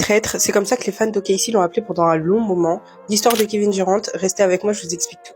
traître, c'est comme ça que les fans d'OKC l'ont appelé pendant un long moment. L'histoire de Kevin Durant, restez avec moi, je vous explique tout.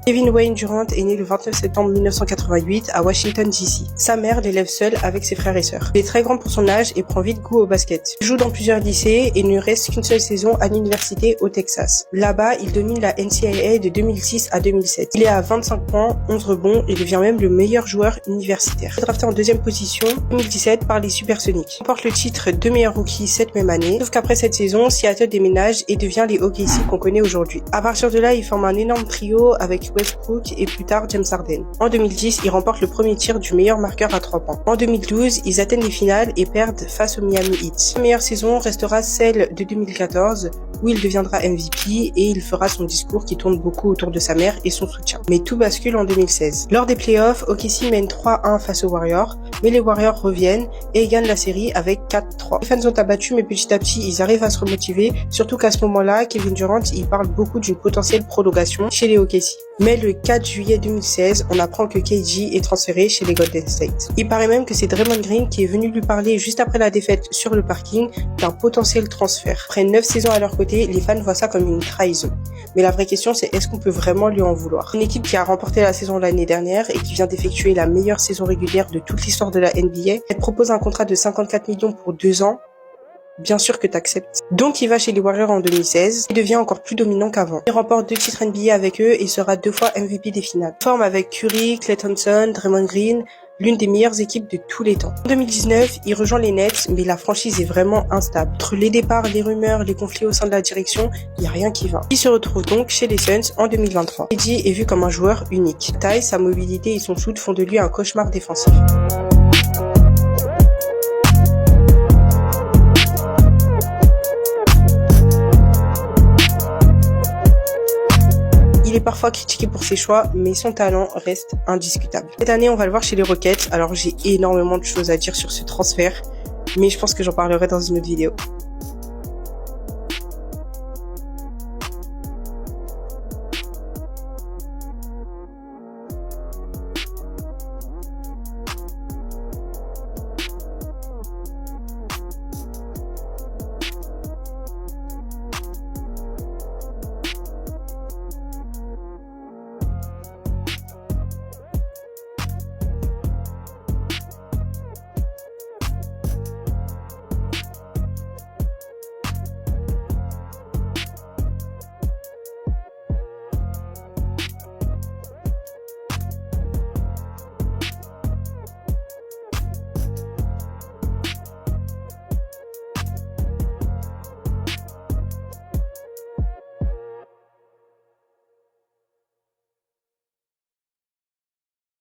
Kevin Wayne Durant est né le 29 septembre 1988 à Washington DC. Sa mère l'élève seule avec ses frères et sœurs. Il est très grand pour son âge et prend vite goût au basket. Il joue dans plusieurs lycées et ne reste qu'une seule saison à l'université au Texas. Là-bas, il domine la NCAA de 2006 à 2007. Il est à 25 points, 11 rebonds et devient même le meilleur joueur universitaire. Il est drafté en deuxième position 2017 par les Supersonics. Il remporte le titre de meilleur rookie cette même année. Sauf qu'après cette saison, Seattle déménage et devient les OKC qu'on connaît aujourd'hui. À partir de là, il forme un énorme trio avec Westbrook et plus tard James Harden. En 2010, ils remportent le premier tir du meilleur marqueur à 3 points. En 2012, ils atteignent les finales et perdent face au Miami Heat. La meilleure saison restera celle de 2014 où il deviendra MVP et il fera son discours qui tourne beaucoup autour de sa mère et son soutien. Mais tout bascule en 2016. Lors des playoffs, OKC mène 3-1 face aux Warriors, mais les Warriors reviennent et gagnent la série avec 4-3. Les fans sont abattus, mais petit à petit, ils arrivent à se remotiver, surtout qu'à ce moment-là, Kevin Durant, il parle beaucoup d'une potentielle prolongation chez les OKC. Mais le 4 juillet 2016, on apprend que KG est transféré chez les Golden State. Il paraît même que c'est Draymond Green qui est venu lui parler juste après la défaite sur le parking d'un potentiel transfert. Après 9 saisons à leur côté, les fans voient ça comme une trahison. Mais la vraie question, c'est est-ce qu'on peut vraiment lui en vouloir? Une équipe qui a remporté la saison l'année dernière et qui vient d'effectuer la meilleure saison régulière de toute l'histoire de la NBA, elle propose un contrat de 54 millions pour 2 ans. Bien sûr que t'acceptes. Donc il va chez les Warriors en 2016 et devient encore plus dominant qu'avant. Il remporte 2 titres NBA avec eux et sera 2 fois MVP des finales. Il forme avec Curry, Klay Thompson, Draymond Green, l'une des meilleures équipes de tous les temps. En 2019, il rejoint les Nets, mais la franchise est vraiment instable. Entre les départs, les rumeurs, les conflits au sein de la direction, il n'y a rien qui va. Il se retrouve donc chez les Suns en 2023. KD est vu comme un joueur unique. Sa taille, sa mobilité et son shoot font de lui un cauchemar défensif. Il est parfois critiqué pour ses choix, mais son talent reste indiscutable. Cette année, on va le voir chez les Rockets, alors j'ai énormément de choses à dire sur ce transfert, mais je pense que j'en parlerai dans une autre vidéo.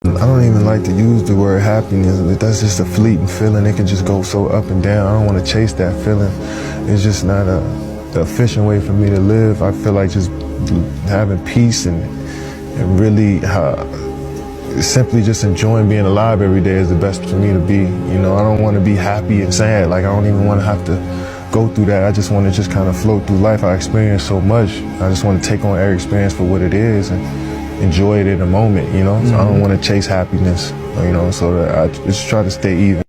I don't even like to use the word happiness. That's just a fleeting feeling. It can just go so up and down. I don't want to chase that feeling. It's just not the efficient way for me to live. I feel like just having peace and really simply just enjoying being alive every day is the best for me to be. You know, I don't want to be happy and sad. Like, I don't even want to have to go through that. I just want to just kind of float through life. I experience so much. I just want to take on every experience for what it is and enjoy it in a moment, you know? So I don't want to chase happiness, you know, so that I just try to stay even.